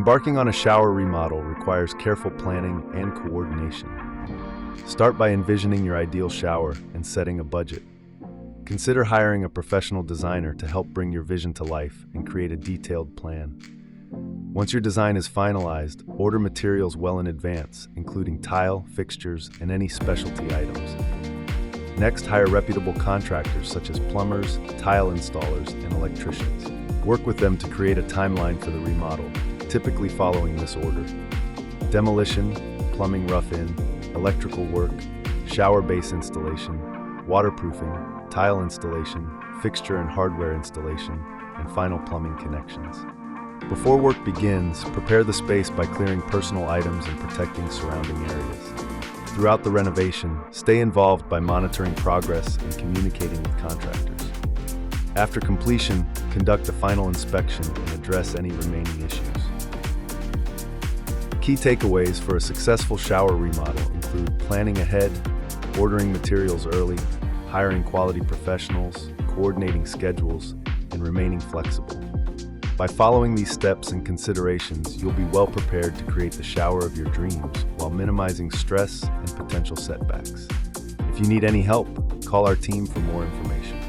Embarking on a shower remodel requires careful planning and coordination. Start by envisioning your ideal shower and setting a budget. Consider hiring a professional designer to help bring your vision to life and create a detailed plan. Once your design is finalized, order materials well in advance, including tile, fixtures, and any specialty items. Next, hire reputable contractors such as plumbers, tile installers, and electricians. Work with them to create a timeline for the remodel, typically following this order: demolition, plumbing rough-in, electrical work, shower base installation, waterproofing, tile installation, fixture and hardware installation, and final plumbing connections. Before work begins, prepare the space by clearing personal items and protecting surrounding areas. Throughout the renovation, stay involved by monitoring progress and communicating with contractors. After completion, conduct a final inspection and address any remaining issues. Key takeaways for a successful shower remodel include planning ahead, ordering materials early, hiring quality professionals, coordinating schedules, and remaining flexible. By following these steps and considerations, you'll be well prepared to create the shower of your dreams while minimizing stress and potential setbacks. If you need any help, call our team for more information.